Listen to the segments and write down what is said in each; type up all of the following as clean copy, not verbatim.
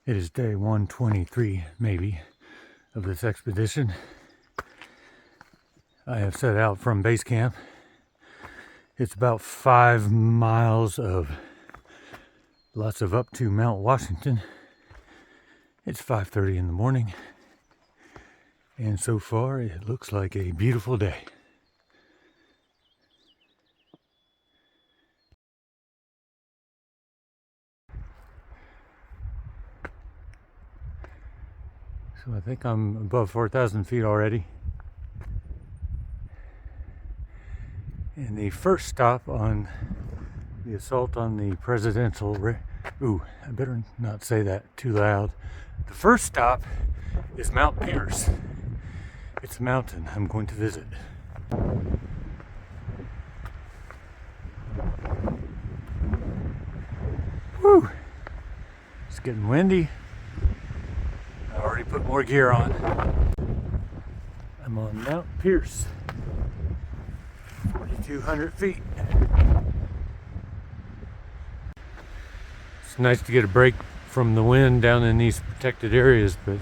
It is day 123, maybe, of this expedition. I have set out from base camp. It's about 5 miles of lots of up to Mount Washington. It's 5:30 in the morning, and so far it looks like a beautiful day. So I think I'm above 4,000 feet already. And the first stop on the assault on the presidential... I better not say that too loud. The first stop is Mount Pierce. It's a mountain I'm going to visit. Woo! It's getting windy. I already put more gear on. I'm on Mount Pierce, 4,200 feet. It's nice to get a break from the wind down in these protected areas, but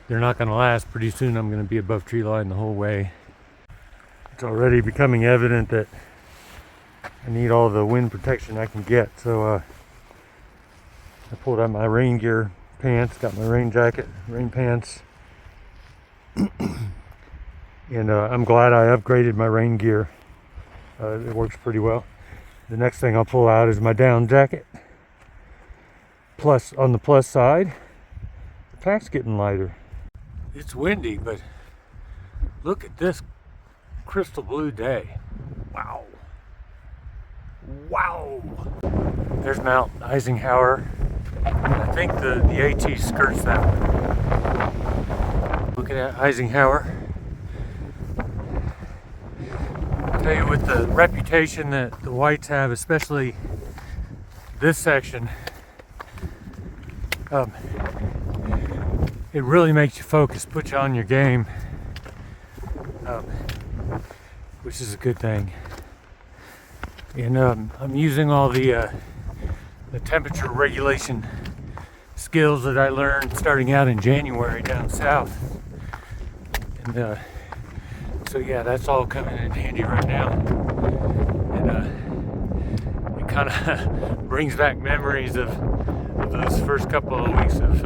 they're not going to last. Pretty soon I'm going to be above tree line the whole way. It's already becoming evident that I need all the wind protection I can get, so I pulled out my rain gear pants, got my rain jacket, rain pants, and I'm glad I upgraded my rain gear. It works pretty well. The next thing I'll pull out is my down jacket. Plus, on the plus side, the pack's getting lighter. It's windy, but look at this crystal blue day. Wow. Wow. There's Mount Eisenhower. I think the AT skirts that one. Looking at Eisenhower. I'll tell you, with the reputation that the whites have, especially this section, it really makes you focus, puts you on your game, which is a good thing. And I'm using all the temperature regulation skills that I learned starting out in January down south. And so yeah, that's all coming in handy right now. And it kind of brings back memories of those first couple of weeks of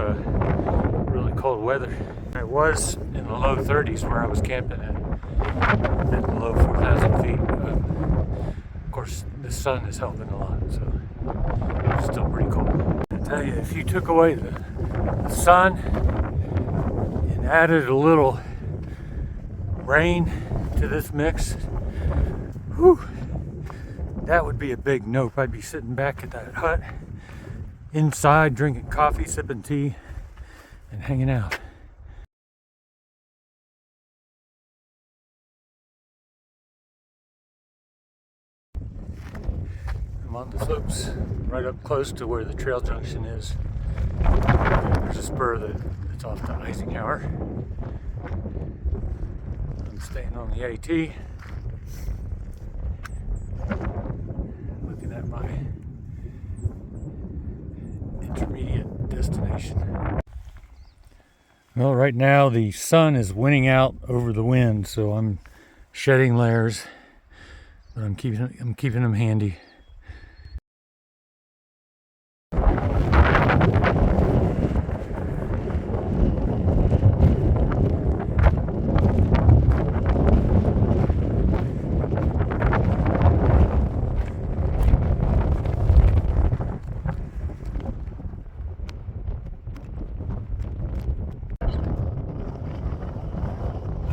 really cold weather. It was in the low 30s where I was camping at below 4,000 feet. Of course, the sun is helping a lot, so it's still pretty cold. I tell you, if you took away the sun and added a little rain to this mix, whew, that would be a big nope. I'd be sitting back at that hut inside, drinking coffee, sipping tea, and hanging out. I'm on the slopes right up close to where the trail junction is. There's a spur that's off to Eisenhower. I'm staying on the AT, looking at my intermediate destination. Well, right now the sun is winning out over the wind, so I'm shedding layers, but I'm keeping them handy.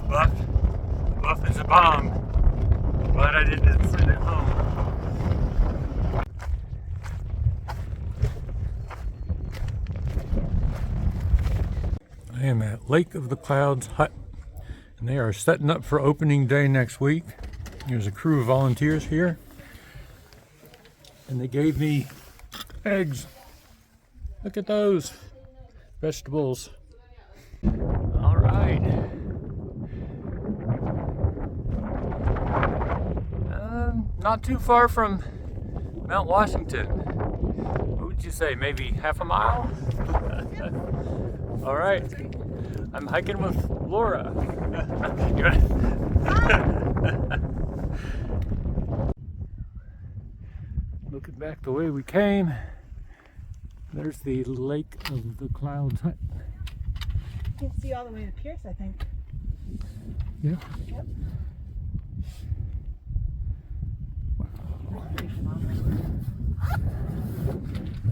The buff is a bomb. Glad I didn't send it home. I am at Lake of the Clouds Hut, and they are setting up for opening day next week. There's a crew of volunteers here, and they gave me eggs. Look at those vegetables. All right. Not too far from Mount Washington. What would you say, maybe half a mile? All right, I'm hiking with Laura. Looking back the way we came, there's the Lake of the Clouds hut. You can see all the way to Pierce, I think. Yeah. Yep.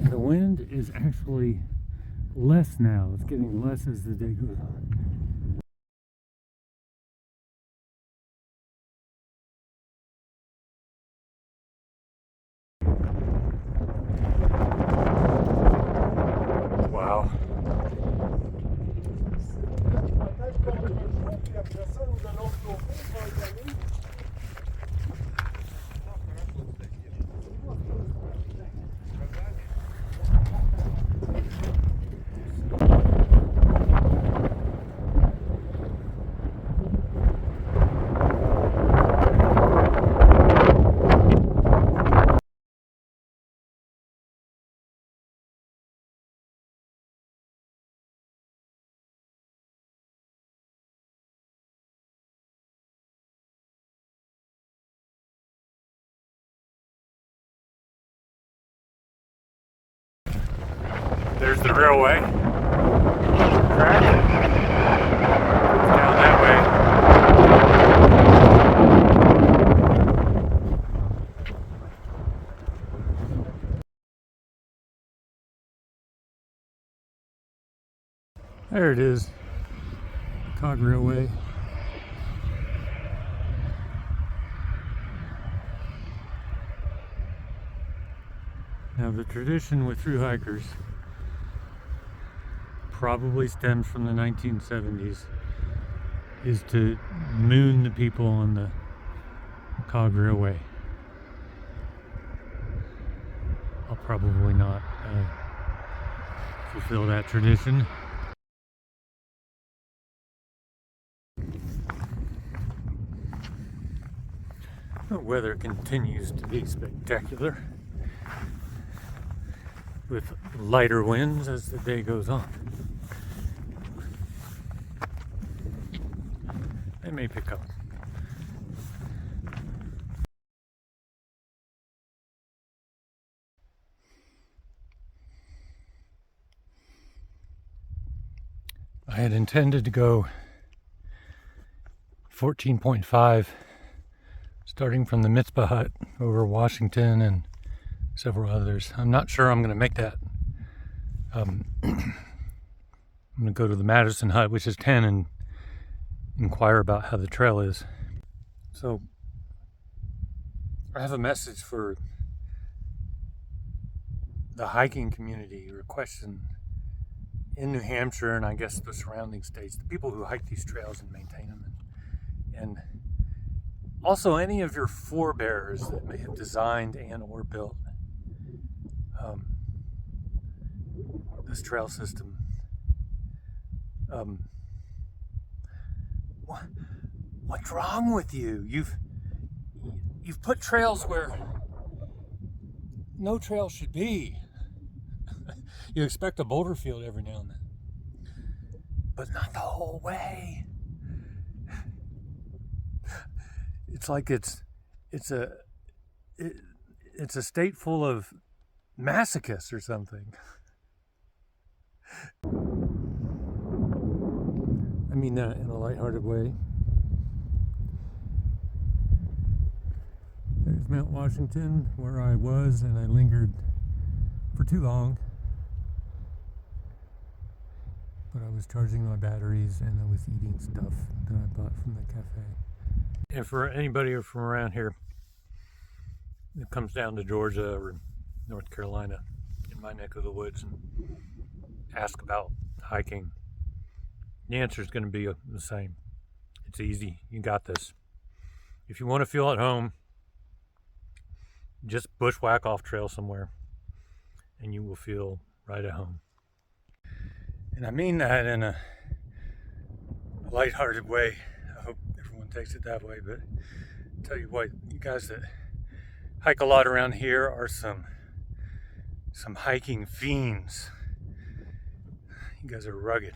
The wind is actually less now. It's getting less as the day goes on. Wow. There's the railway track. It's down that way. There it is, Cog Railway. Now the tradition with thru hikers probably stems from the 1970s, is to moon the people on the Cog Railway. I'll probably not fulfill that tradition. The weather continues to be spectacular, with lighter winds as the day goes on. They may pick up. I had intended to go 14.5, starting from the Mitzvah Hut over Washington and several others. I'm not sure I'm going to make that. I'm going to go to the Madison Hut, which is 10, and inquire about how the trail is. So I have a message for the hiking community, or a question in New Hampshire and I guess the surrounding states, the people who hike these trails and maintain them, and also any of your forebears that may have designed and or built this trail system. What's wrong with you? You've put trails where no trail should be. You expect a boulder field every now and then, but not the whole way. It's like it's a state full of masochists or something. I mean that in a lighthearted way. There's Mount Washington, where I was, and I lingered for too long. But I was charging my batteries and I was eating stuff that I bought from the cafe. And for anybody from around here that comes down to Georgia or North Carolina, in my neck of the woods, and ask about hiking, the answer is going to be the same. It's easy. You got this. If you want to feel at home, just bushwhack off trail somewhere and you will feel right at home. And I mean that in a lighthearted way. I hope everyone takes it that way, but I'll tell you what, you guys that hike a lot around here are some hiking fiends. guys are rugged.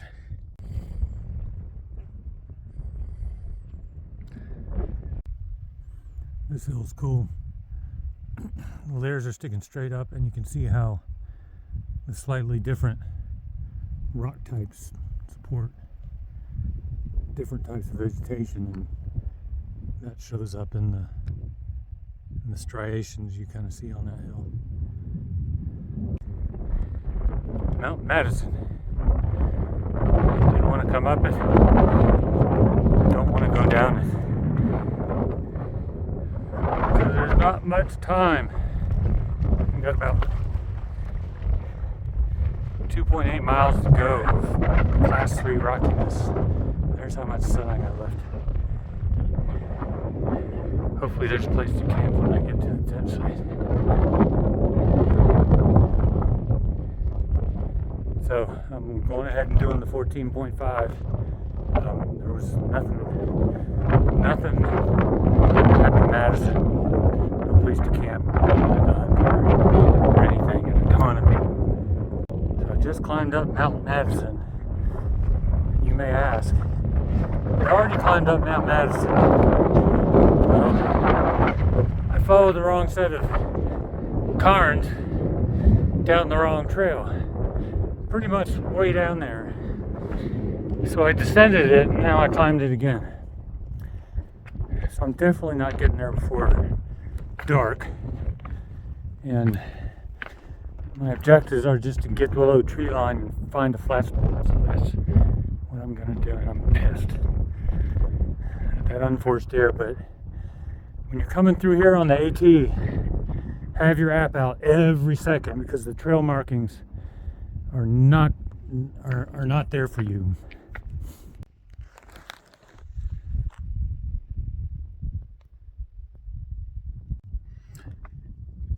This hill's cool. The layers are sticking straight up, and you can see how the slightly different rock types support different types of vegetation, and that shows up in the striations you kind of see on that hill. Mount Madison. Didn't want to come up it. Don't want to go down it. Because there's not much time. We got about 2.8 miles to go of class 3 rockiness. There's how much sun I got left. Hopefully there's a place to camp when I get to the tent site. So I'm going ahead and doing the 14.5. There was nothing at the Madison, no place to camp or anything, and a ton of people. So I just climbed up Mount Madison. You may ask, I already climbed up Mount Madison. I followed the wrong set of cairns down the wrong trail. Pretty much way down there. So I descended it, and now I climbed it again. So I'm definitely not getting there before dark. And my objectives are just to get below tree line and find a flat spot. So that's what I'm gonna do, and I'm pissed at that unforced air. But when you're coming through here on the AT, have your app out every second, because the trail markings are not there for you.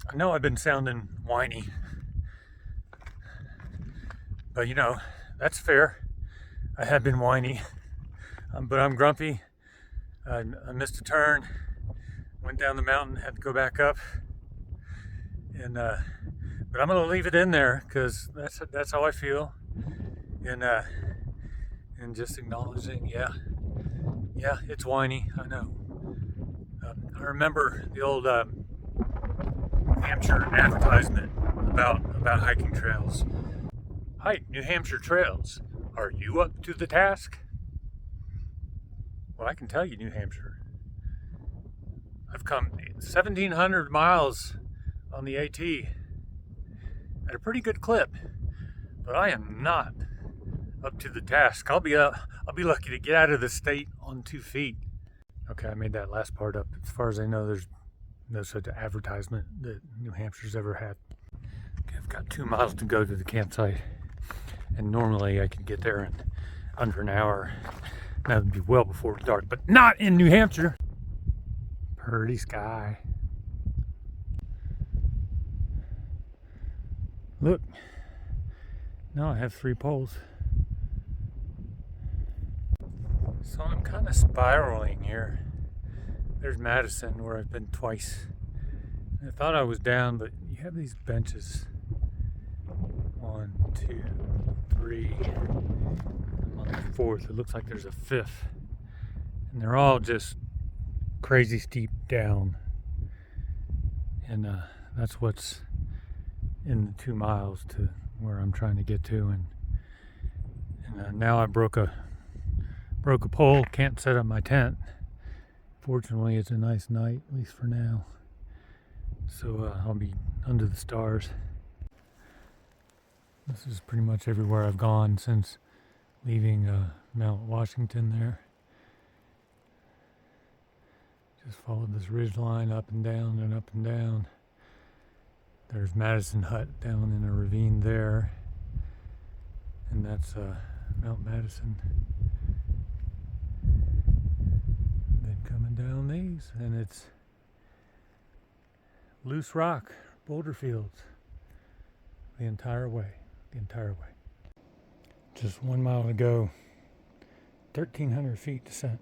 I know I've been sounding whiny, but you know, that's fair. I have been whiny, but I'm grumpy. I missed a turn, went down the mountain, had to go back up, and but I'm gonna leave it in there because that's how I feel, and just acknowledging, yeah, it's whiny. I know. I remember the old Hampshire advertisement about hiking trails. Hike New Hampshire trails. Are you up to the task? Well, I can tell you, New Hampshire. I've come 1,700 miles on the AT at a pretty good clip, but I am not up to the task. I'll be lucky to get out of the state on 2 feet. Okay, I made that last part up. As far as I know, there's no such advertisement that New Hampshire's ever had. Okay, I've got 2 miles to go to the campsite, and normally I could get there in under an hour. That would be well before dark, but not in New Hampshire. Pretty sky. Look, now I have 3 poles. So I'm kind of spiraling here. There's Madison, where I've been twice. I thought I was down, but you have these benches. 1, 2, 3. I'm on the 4th. It looks like there's a 5th. And they're all just crazy steep down. And that's what's in the 2 miles to where I'm trying to get to. And now I broke a pole. Can't set up my tent. Fortunately, it's a nice night, at least for now. So I'll be under the stars. This is pretty much everywhere I've gone since leaving Mount Washington there. Just followed this ridge line up and down and up and down. There's Madison Hut down in a ravine there. And that's Mount Madison. Then coming down these, and it's loose rock, boulder fields, the entire way. Just 1 mile to go, 1,300 feet descent.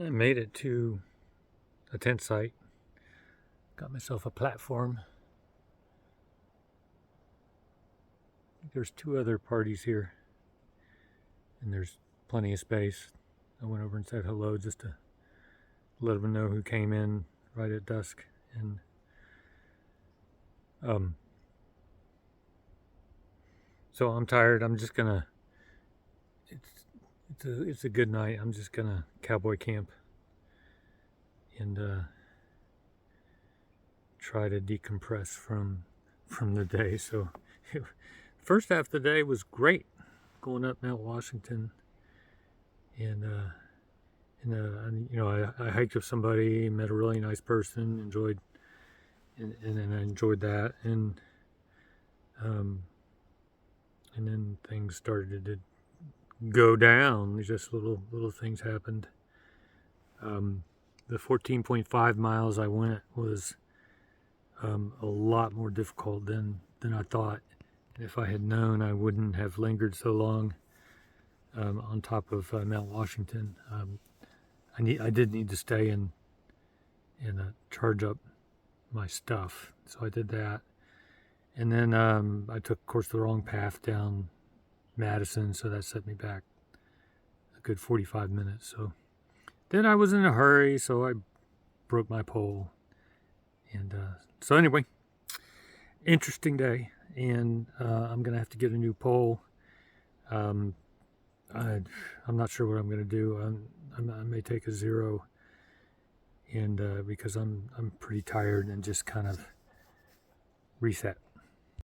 I made it to a tent site. Got myself a platform. think there's 2 other parties here, and there's plenty of space. I went over and said hello just to let them know who came in right at dusk. And so I'm tired. I'm just gonna. It's a good night. I'm just gonna cowboy camp and try to decompress from the day. So first half of the day was great, going up Mount Washington, and you know, I hiked with somebody, met a really nice person, enjoyed and I enjoyed that, and then things started to go down. Just little things happened. The 14.5 miles I went was a lot more difficult than I thought. If I had known, I wouldn't have lingered so long on top of Mount Washington. I did need to stay and charge up my stuff, so I did that. And then I took, of course, the wrong path down Madison, so that set me back a good 45 minutes. So then I was in a hurry, so I broke my pole. And so anyway, interesting day, and I'm gonna have to get a new pole. I'm not sure what I'm gonna do. I may take a 0, and because I'm pretty tired, and just kind of reset.